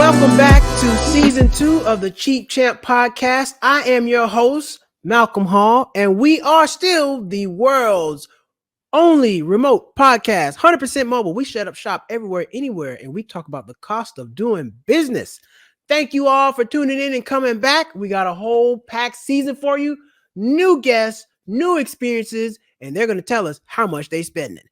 Welcome back to season 2 of the Cheap Champ podcast. I am your host, Malcolm Hall, and we are still the world's only remote podcast, 100% mobile. We shut up shop everywhere, anywhere, and we talk about the cost of doing business. Thank you all for tuning in and coming back. We got a whole packed season for you, new guests, new experiences, and they're going to tell us how much they spending.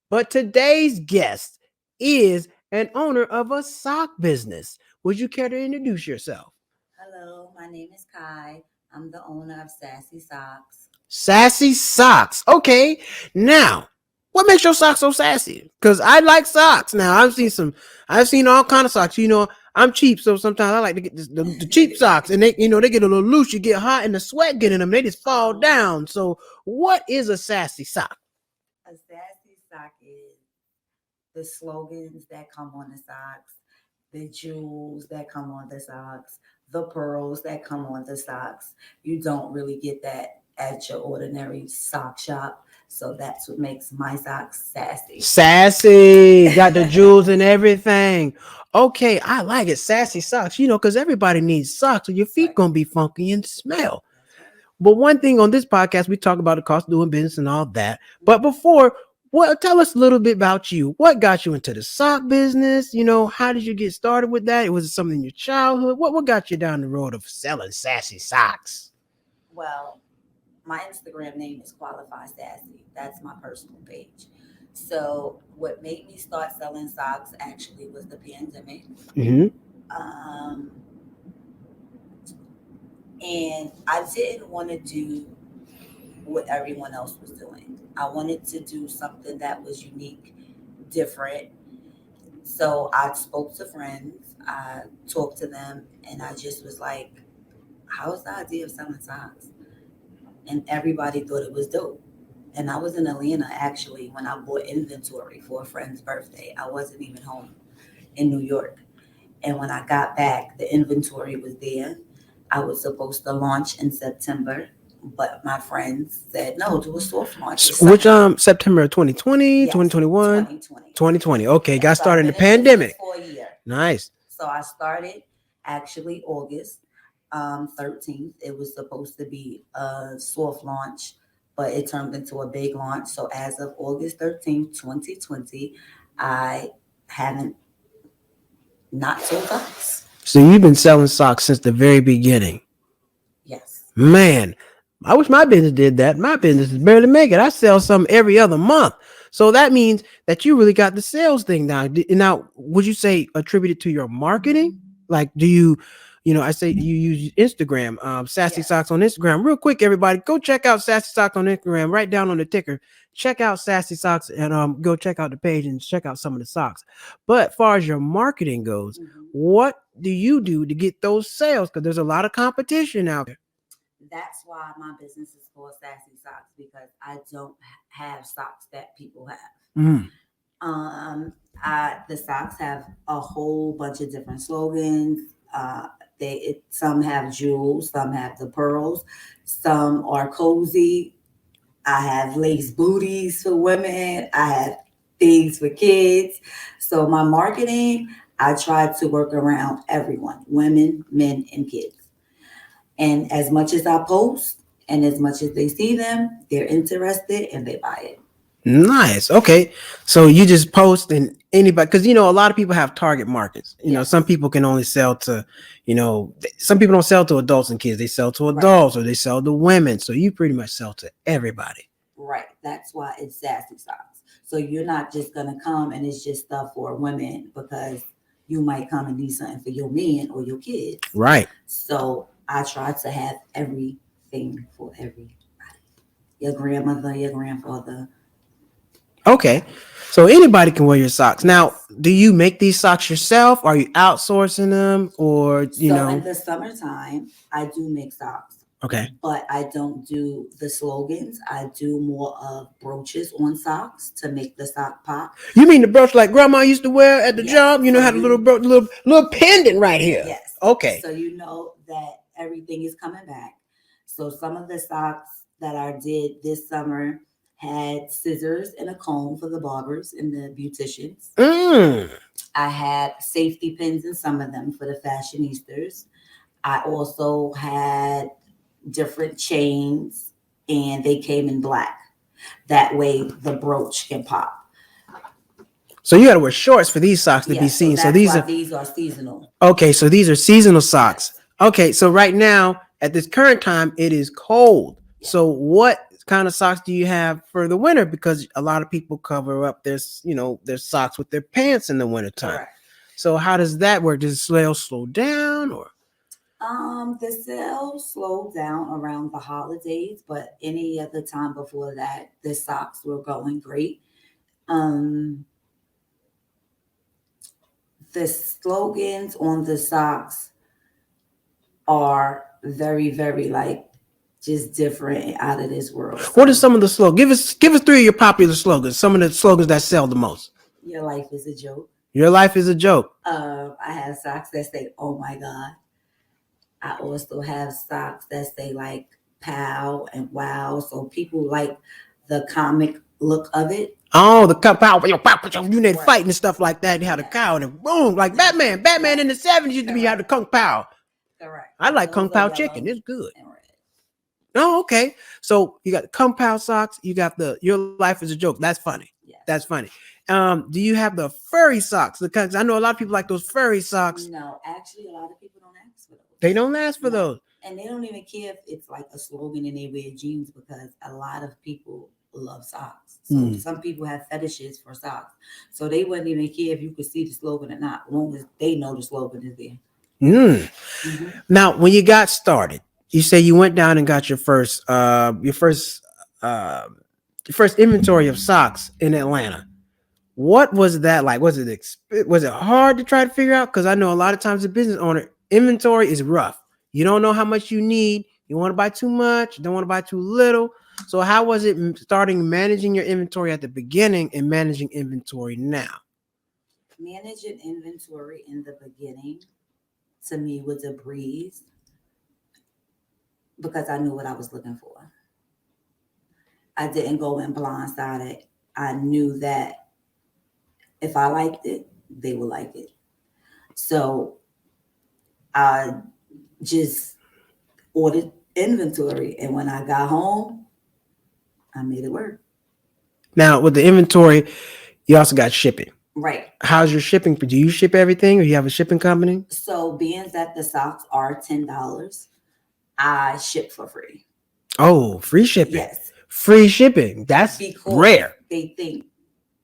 But today's guest is an owner of a sock business. Would you care to introduce yourself? Hello, my name is Kai. I'm the owner of Sassy Socks. Sassy Socks. Okay. Now, what makes your socks so sassy? Because I like socks. Now, I've seen all kind of socks. I'm cheap, so sometimes I like to get the cheap socks, and they get a little loose. You get hot, and the sweat get in them. They just fall down. So, what is a sassy sock? A sassy sock is the slogans that come on the socks, the jewels that come on the socks, the pearls that come on the socks. You don't really get that at your ordinary sock shop. So that's what makes my socks sassy. Sassy. Got the jewels and everything. Okay, I like it. Sassy socks, because everybody needs socks, or your feet going to be funky and smell. That's right. But one thing on this podcast, we talk about the cost of doing business and all that. But tell us a little bit about you. What got you into the sock business? How did you get started with that? Was it something in your childhood? What got you down the road of selling sassy socks? Well, my Instagram name is Qualified Sassy. That's my personal page. So what made me start selling socks actually was the pandemic. Mm-hmm. Um, and I didn't want to do what everyone else was doing. I wanted to do something that was unique, different. So I spoke to friends, I talked to them, and I just was like, how's the idea of selling socks? And everybody thought it was dope. And I was in Atlanta actually when I bought inventory for a friend's birthday. I wasn't even home in New York. And when I got back, the inventory was there. I was supposed to launch in September, but my friends said, no, do a soft launch. Which September 2020, Yes, 2021? 2020. 2020. Okay, Yes, got so started in I've the been in business pandemic. for a year. Nice. So I started actually August 13th. It was supposed to be a soft launch, but it turned into a big launch. So as of August 13th, 2020, I haven't not sold socks. So you've been selling socks since the very beginning. Yes. Man, I wish my business did that. My business is barely make it. I sell something every other month. So that means that you really got the sales thing down. Now, would you say attribute it to your marketing? Like, do you, I say you use Instagram, Sassy Yes. Socks on Instagram. Real quick, everybody, go check out Sassy Socks on Instagram. Right down on the ticker. Check out Sassy Socks and go check out the page and check out some of the socks. But as far as your marketing goes, Mhm. what do you do to get those sales? Because there's a lot of competition out there. That's why my business is called Sassy Socks because I don't have socks that people have. Mm. The socks have a whole bunch of different slogans. Some have jewels, some have the pearls, some are cozy. I have lace booties for women. I have things for kids. So my marketing, I try to work around everyone, women, men, and kids. And as much as I post and as much as they see them, they're interested and they buy it. Nice. Okay. So you just post and anybody, because a lot of people have target markets. Yes. Some people can only sell to, some people don't sell to adults and kids. They sell to Right. adults or they sell to women. So you pretty much sell to everybody. Right. That's why it's Sassy Socks. So you're not just gonna come and it's just stuff for women because you might come and need something for your men or your kids. Right. So I try to have everything for everybody. Your grandmother, your grandfather. Okay. So anybody can wear your socks. Now, do you make these socks yourself? Are you outsourcing them or, So in the summertime, I do make socks. Okay. But I don't do the slogans. I do more of brooches on socks to make the sock pop. You mean the brooch like grandma used to wear at the Yes. job? So had a little brooch, little pendant right here. Yes. Okay. So you know that everything is coming back. So some of the socks that I did this summer had scissors and a comb for the barbers and the beauticians. Mm. I had safety pins in some of them for the fashionistas. I also had different chains, and they came in black. That way the brooch can pop. So you got to wear shorts for these socks to be Yeah, so seen. So that's these why are these are seasonal. okay. So these are seasonal socks. Yes. Okay. So right now at this current time, it is cold. Yeah. So what kind of socks do you have for the winter? Because a lot of people cover up their socks with their pants in the wintertime. Correct. So how does that work? Does the sales slow down or? The sales slowed down around the holidays, but any other time before that, the socks were going great. Um, the slogans on the socks are very, very like just different and out of this world. What are So, some of the slogans? Give us three of your popular slogans. Some of the slogans that sell the most. your life is a joke. Your life is a joke. I have socks that say, "Oh my God." I also have socks that say like "pow" and "wow," so people like the comic look of it. Oh, the pow, you need Right. fighting and stuff like that. You had a Yes. cow and then boom, like Batman. Batman Yes. in the 70s used to be had the kung pao. Correct. I like Those kung are pao yellow chicken. It's good. and red. Oh, okay. So you got the kung pao socks. You got the your life is a joke. That's funny. Yes. That's funny. Do you have the furry socks? Because I know a lot of people like those furry socks. No, actually, a lot of people don't ask for those. They don't last for No. those. And they don't even care if it's like a slogan and they wear jeans because a lot of people love socks. So some people have fetishes for socks. So they wouldn't even care if you could see the slogan or not, as long as they know the slogan is there. Now, when you got started, you say you went down and got uh, your first inventory of socks in Atlanta. What was that like? Was it hard to try to figure out? Because I know a lot of times the business owner inventory is rough. You don't know how much you need. You want to buy too much. Don't want to buy too little. So how was it starting managing your inventory at the beginning and managing inventory now? Managing inventory in the beginning to me was a breeze because I knew what I was looking for. I didn't go in blindsided. I knew that if I liked it, they would like it. So I just ordered inventory, and when I got home, I made it work. Now with the inventory, you also got shipping. Right. How's your shipping? Do you ship everything, or you have a shipping company? So, being that the socks are $10, I ship for free. Oh, free shipping. Yes. Free shipping. That's Because rare. they think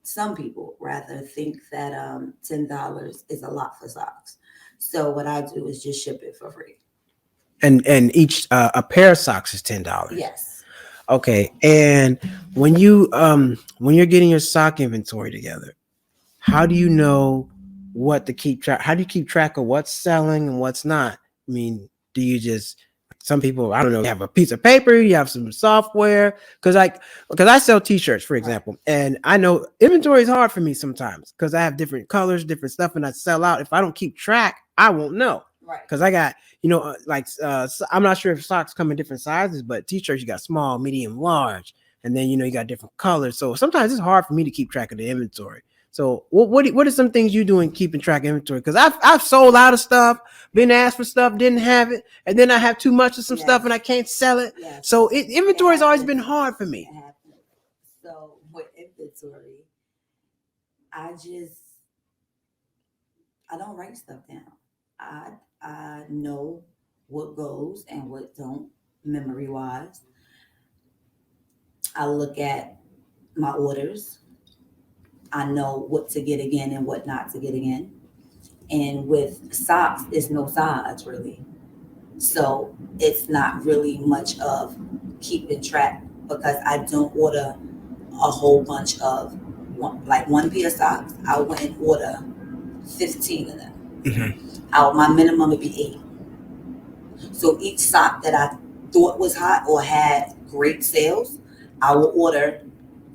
some people rather think that $10 is a lot for socks. So what I do is just ship it for free. And each a pair of socks is $10. Yes. Okay. And when you're getting your sock inventory together, how do you know what to keep track? How do you keep track of what's selling and what's not? I mean, do you just some people, I don't know, you have a piece of paper, you have some software. Because I sell t-shirts, for example, and I know inventory is hard for me sometimes because I have different colors, different stuff, and I sell out. If I don't keep track, I won't know. Right. Because I got, I'm not sure if socks come in different sizes, but t-shirts, you got small, medium, large. And then, you got different colors. So sometimes it's hard for me to keep track of the inventory. So what are some things you do in keeping track of inventory? Because I've sold out of stuff, been asked for stuff, didn't have it, and then I have too much of some stuff and I can't sell it. Yes. So inventory has always been hard for me. So with inventory, I don't write stuff down. I know what goes and what don't memory wise. I look at my orders. I know what to get again and what not to get again. And with socks, it's no size really. So it's not really much of keeping track because I don't order a whole bunch of one pair of socks. I wouldn't order 15 of them. My minimum would be 8. So each sock that I thought was hot or had great sales, I will order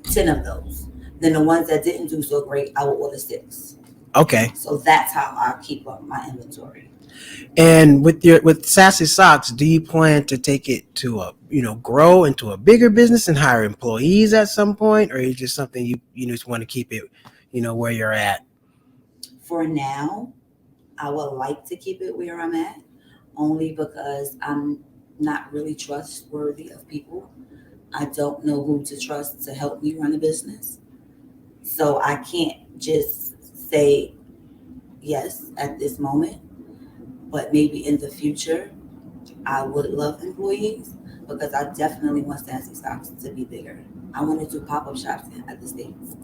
10 of those. Then the ones that didn't do so great, I will order 6. Okay. So that's how I keep up my inventory. And with Sassy Socks, do you plan to take it to grow into a bigger business and hire employees at some point, or is it just something you just want to keep it, where you're at? For now, I would like to keep it where I'm at, only because I'm not really trustworthy of people. I don't know who to trust to help me run a business. So I can't just say yes at this moment, but maybe in the future, I would love employees because I definitely want Sassy Socks to be bigger. I want to do pop up shops at the States.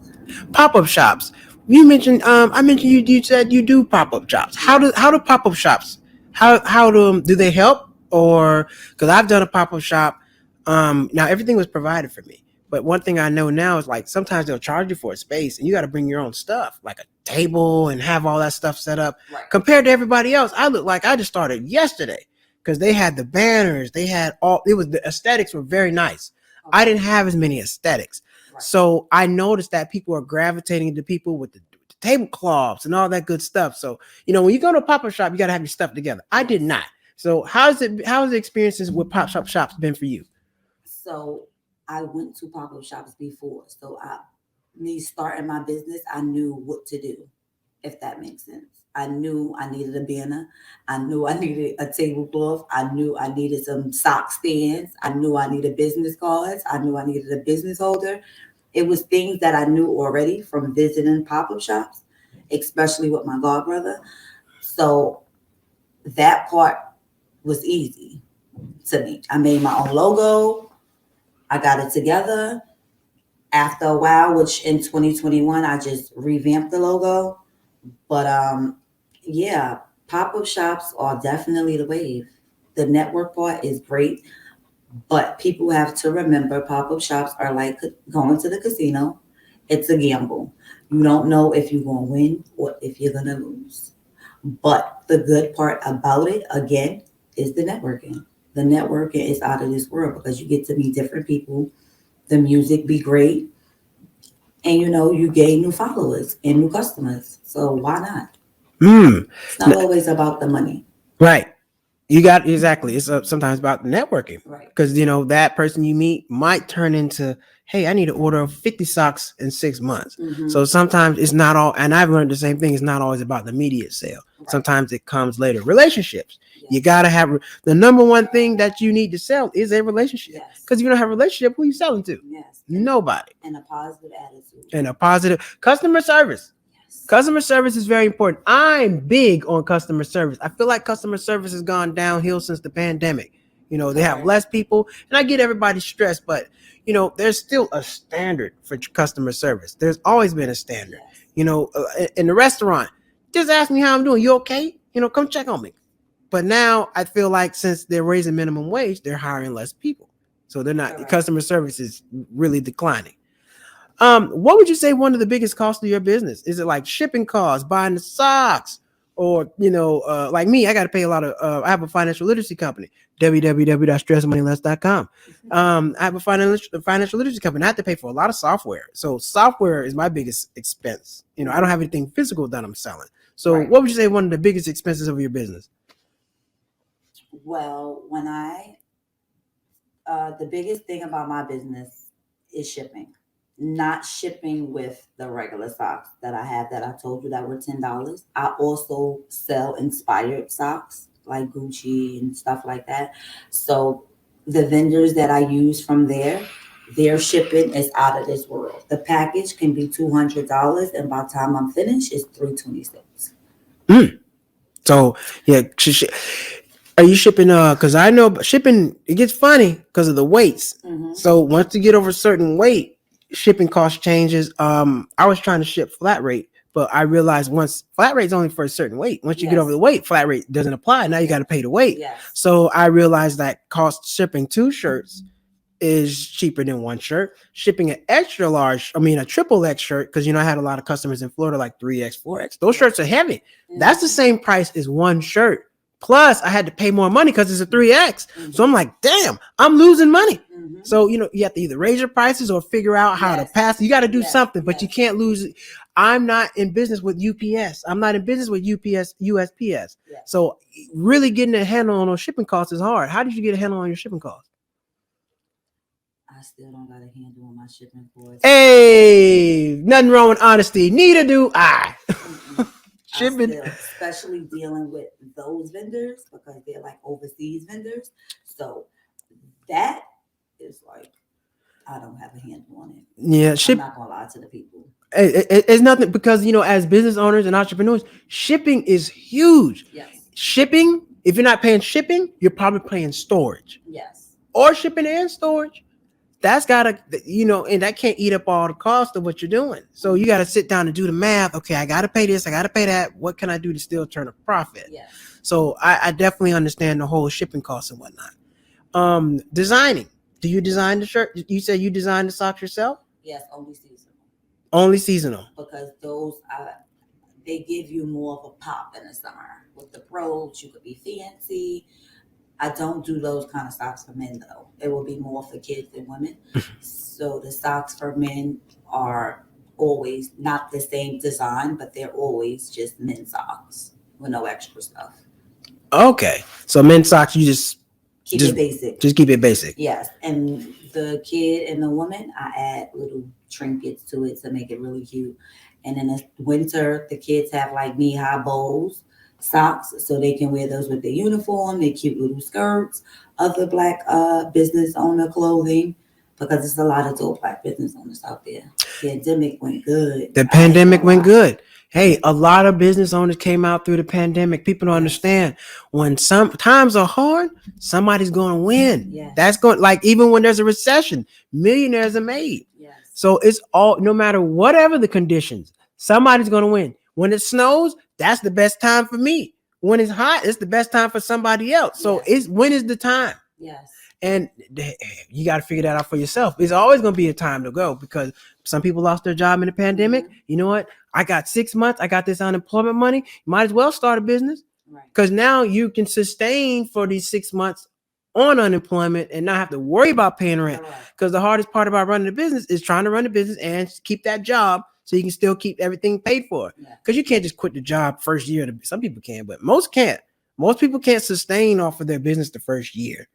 Pop-up shops. You mentioned I mentioned you said you do pop-up shops. Yes. How do pop-up shops, how do they help? Or because I've done a pop-up shop, now everything was provided for me, but one thing I know now is like sometimes they'll charge you for a space and you got to bring your own stuff like a table and have all that stuff set up. Right. Compared to everybody else, I look like I just started yesterday because they had the banners, they had all, it was, the aesthetics were very nice. Okay. I didn't have as many aesthetics. Right. So I noticed that people are gravitating to people with the tablecloths and all that good stuff. So, when you go to a pop-up shop, you got to have your stuff together. I did not. So how's the experiences with pop-up shops been for you? So I went to pop up shops before. So me starting my business, I knew what to do, if that makes sense. I knew I needed a banner. I knew I needed a tablecloth. I knew I needed some sock stands. I knew I needed business cards. I knew I needed a business holder. It was things that I knew already from visiting pop up shops, especially with my godbrother. So that part was easy to me. I made my own logo. I got it together. After a while, which in 2021, I just revamped the logo. But yeah, pop up shops are definitely the wave. The network part is great, but people have to remember pop up shops are like going to the casino. It's a gamble. You don't know if you're going to win or if you're going to lose. But the good part about it, again, is the networking. The networking is out of this world because you get to meet different people. The music be great. And you gain new followers and new customers. So why not? It's not always about the money. Right. You got exactly. It's sometimes about networking Right. because that person you meet might turn into, hey, I need to order 50 socks in 6 months. Mm-hmm. So sometimes it's not all, and I've learned the same thing. It's not always about the immediate sale. Right. Sometimes it comes later. Relationships. Yes. You gotta have the number one thing that you need to sell is a relationship. Because if you don't have a relationship, who are you selling to? Yes. Nobody. And a positive attitude. And a positive customer service. Customer service is very important. I'm big on customer service. I feel like customer service has gone downhill since the pandemic. They have less people, and I get everybody stressed, but there's still a standard for customer service. There's always been a standard. In the restaurant, just ask me how I'm doing. You okay? Come check on me. But now I feel like since they're raising minimum wage, they're hiring less people. So they're not, customer service is really declining. What would you say one of the biggest costs of your business? Is it like shipping costs, buying the socks, or like me, I got to pay a lot of. I have a financial literacy company, www.stressmoneyless.com. I have a financial literacy company. I have to pay for a lot of software. So software is my biggest expense. I don't have anything physical that I'm selling. So what would you say one of the biggest expenses of your business? Well, the biggest thing about my business is shipping. Not shipping with the regular socks that I have that I told you that were $10. I also sell inspired socks like Gucci and stuff like that. So the vendors that I use from there, their shipping is out of this world. The package can be $200, and by the time I'm finished, it's $326. So yeah, are you shipping? Because I know shipping, it gets funny because of the weights. Mm-hmm. So once you get over a certain weight, shipping cost changes. I was trying to ship flat rate, but I realized once flat rate is only for a certain weight. Once you get over the weight, flat rate doesn't apply. Now you got to pay the weight. Yes. So I realized that cost shipping 2 shirts is cheaper than 1 shirt. Shipping an a triple X shirt, because I had a lot of customers in Florida like 3X, 4X. Those shirts are heavy. Mm-hmm. That's the same price as 1 shirt. Plus, I had to pay more money because it's a 3X. Mm-hmm. So I'm like, damn, I'm losing money. Mm-hmm. So, you have to either raise your prices or figure out how to pass. You got to do something, but you can't lose it. I'm not in business with UPS. I'm not in business with USPS. Yes. So really getting a handle on those shipping costs is hard. How did you get a handle on your shipping costs? I still don't got a handle on my shipping costs. Hey, nothing wrong with honesty. Neither do I. shipping. Especially dealing with those vendors because they're like overseas vendors. So that is like I don't have a handle on it. Yeah, I'm not gonna lie to the people. It's nothing because as business owners and entrepreneurs, shipping is huge. Yes. Shipping, if you're not paying shipping, you're probably paying storage. Yes. Or shipping and storage. That's gotta, and that can't eat up all the cost of what you're doing. So you got to sit down and do the math. Okay, I got to pay this, I got to pay that. What can I do to still turn a profit? Yes. So I definitely understand the whole shipping costs and whatnot. Designing. Do you design the shirt? You said you designed the socks yourself? Yes, only seasonal. Only seasonal. Because those they give you more of a pop in the summer. With the pros, you could be fancy. I don't do those kind of socks for men though. It will be more for kids than women. So the socks for men are always not the same design, but they're always just men's socks with no extra stuff. Okay, so men's socks you just keep it basic. Just keep it basic. Yes, and the kid and the woman, I add little trinkets to it to make it really cute. And in the winter, the kids have like knee-high bows socks, so they can wear those with their uniform, their cute little skirts, other black business owner clothing, because there's a lot of dope black business owners out there. The pandemic went good. The pandemic went good. Hey, a lot of business owners came out through the pandemic. People don't understand when some times are hard, somebody's going to win. Yes. That's going like even when there's a recession, millionaires are made. Yes. So it's all no matter whatever the conditions, somebody's going to win. When it snows, that's the best time for me. When it's hot, it's the best time for somebody else. So when is the time? Yes. And you got to figure that out for yourself. It's always going to be a time to go because some people lost their job in the pandemic. Mm-hmm. You know what? I got 6 months. I got this unemployment money. You might as well start a business because now you can sustain for these 6 months on unemployment and not have to worry about paying rent. Because the hardest part about running a business is trying to run a business and keep that job so you can still keep everything paid for. Because you can't just quit the job first year. Some people can, but most can't. Most people can't sustain off of their business the first year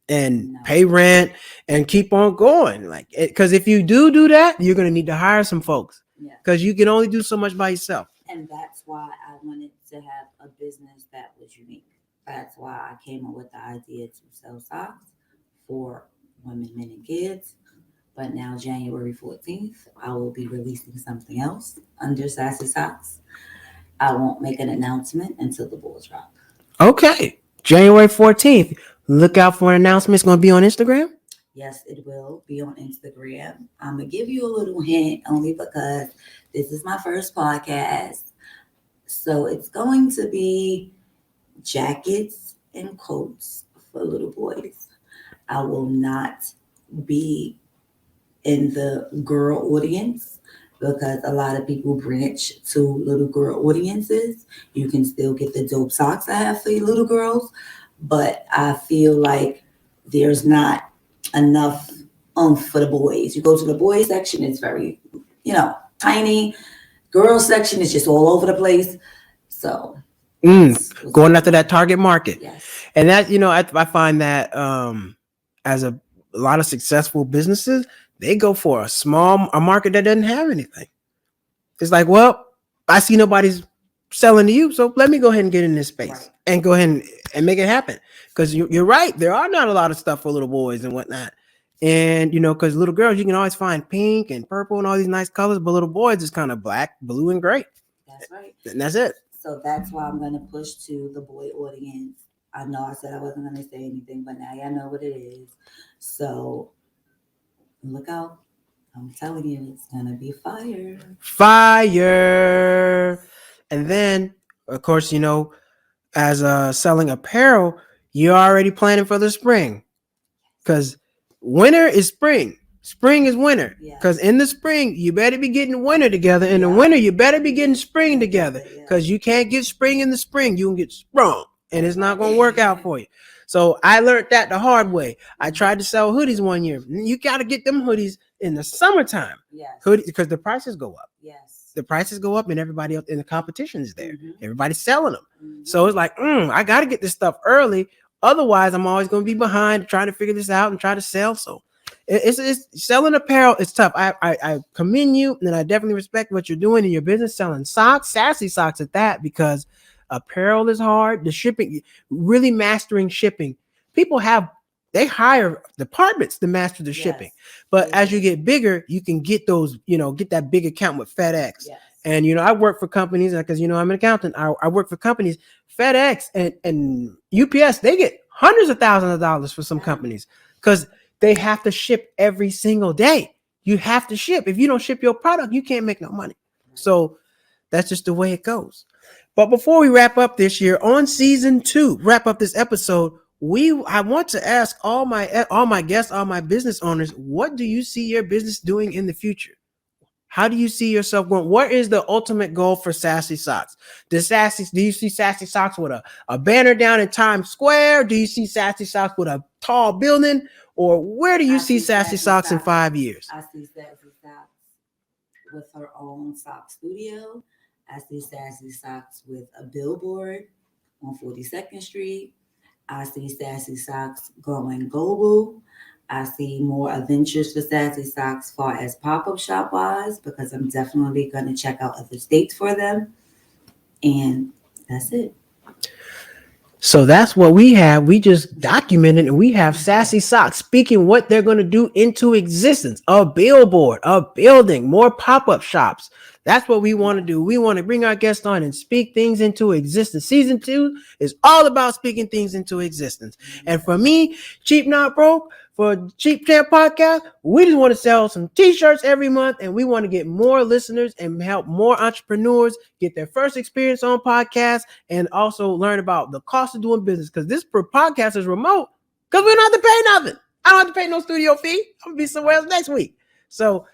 and pay rent and keep on going. Like, because if you do that, you're going to need to hire some folks because you can only do so much by yourself. And that's why I wanted to have a business that was unique. That's why I came up with the idea to sell socks for women, men, and kids. But now, January 14th, I will be releasing something else under Sassy Socks. I won't make an announcement until the balls drop. Okay. January 14th. Look out for an announcement. It's going to be on Instagram? Yes, it will be on Instagram. I'm going to give you a little hint only because this is my first podcast. So it's going to be jackets and coats for little boys. I will not be in the girl audience because a lot of people branch to little girl audiences. You can still get the dope socks I have for you little girls, but I feel like there's not enough for the boys. You go to the boys section, it's very, tiny. Girl section is just all over the place. So going after that target market. Yes. And that, I find that as a lot of successful businesses, they go for a market that doesn't have anything. It's like, well, I see nobody's selling to you, so let me go ahead and get in this space and go ahead and make it happen. Because you're right, there are not a lot of stuff for little boys and whatnot. And, because little girls, you can always find pink and purple and all these nice colors, but little boys is kind of black, blue, and gray. That's right. And that's it. So that's why I'm going to push to the boy audience. I know I said I wasn't going to say anything, but now y'all know what it is. So look out. I'm telling you, it's going to be fire. Fire. And then, of course, as selling apparel, you're already planning for the spring. Because winter is spring. Spring is winter. Because in the spring, you better be getting winter together. In the winter, you better be getting spring together. Because you can't get spring in the spring. You can get sprung. And it's not going to work out for you. So I learned that the hard way. I tried to sell hoodies one year. You got to get them hoodies in the summertime. Yes. Hoodies, because the prices go up. Yes. The prices go up and everybody else in the competition is there. Mm-hmm. Everybody's selling them. Mm-hmm. So it's like, I got to get this stuff early. Otherwise, I'm always going to be behind trying to figure this out and try to sell. So It's selling apparel. It's tough. I commend you, and I definitely respect what you're doing in your business, selling socks, sassy socks at that, because apparel is hard. The shipping, really mastering shipping. People they hire departments to master the shipping. Yes. But They as you do. get bigger, you can get those, get that big account with FedEx. Yes. And I work for companies because I'm an accountant. I work for companies, FedEx and UPS. They get hundreds of thousands of dollars for some companies because they have to ship every single day. You have to ship. If you don't ship your product, you can't make no money. So that's just the way it goes. But before we wrap up this year on season 2, wrap up this episode, I want to ask all my guests, all my business owners, what do you see your business doing in the future? How do you see yourself going? What is the ultimate goal for Sassy Socks? Do you see Sassy Socks with a banner down in Times Square? Do you see Sassy Socks with a tall building? Or where do you see Sassy Socks in 5 years? I see Sassy Socks with her own sock studio. I see Sassy Socks with a billboard on 42nd Street. I see Sassy Socks going global. I see more adventures for Sassy Socks as far as pop-up shop wise, because I'm definitely going to check out other states for them. And that's it. So that's what we have. We just documented, and we have Sassy Socks speaking what they're going to do into existence. A billboard, a building, more pop-up shops. That's what we want to do. We want to bring our guests on and speak things into existence. Season 2 is all about speaking things into existence. And for me, Cheap Not Broke, for Cheap Champ Podcast, we just want to sell some t-shirts every month, and we want to get more listeners and help more entrepreneurs get their first experience on podcasts, and also learn about the cost of doing business, because this podcast is remote because we don't have to pay nothing. I don't have to pay no studio fee. I'm gonna be somewhere else next week. So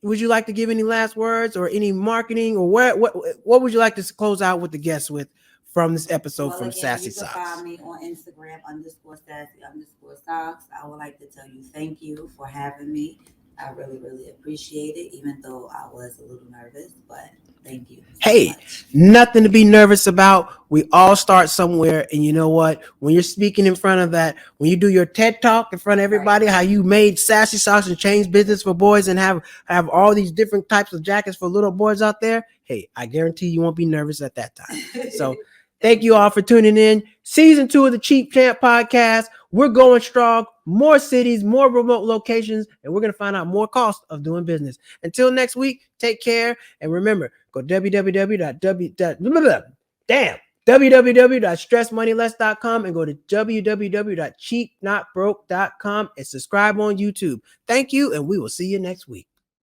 would you like to give any last words or any marketing, or what would you like to close out with the guests with from this episode from Sassy Socks? You can find me on Instagram _Sassy_Socks. I would like to tell you thank you for having me. I really, really appreciate it, even though I was a little nervous, but thank you. Hey, nothing to be nervous about. We all start somewhere. And you know what? When you're speaking in front of when you do your TED Talk in front of everybody, how you made Sassy Socks and changed business for boys and have all these different types of jackets for little boys out there. Hey, I guarantee you won't be nervous at that time. So thank you all for tuning in. Season 2 of the Cheap Champ Podcast. We're going strong. More cities, more remote locations, and we're going to find out more cost of doing business. Until next week, take care. And remember, go www.stressmoneyless.com and go to www.cheapnotbroke.com and subscribe on YouTube. Thank you, and we will see you next week.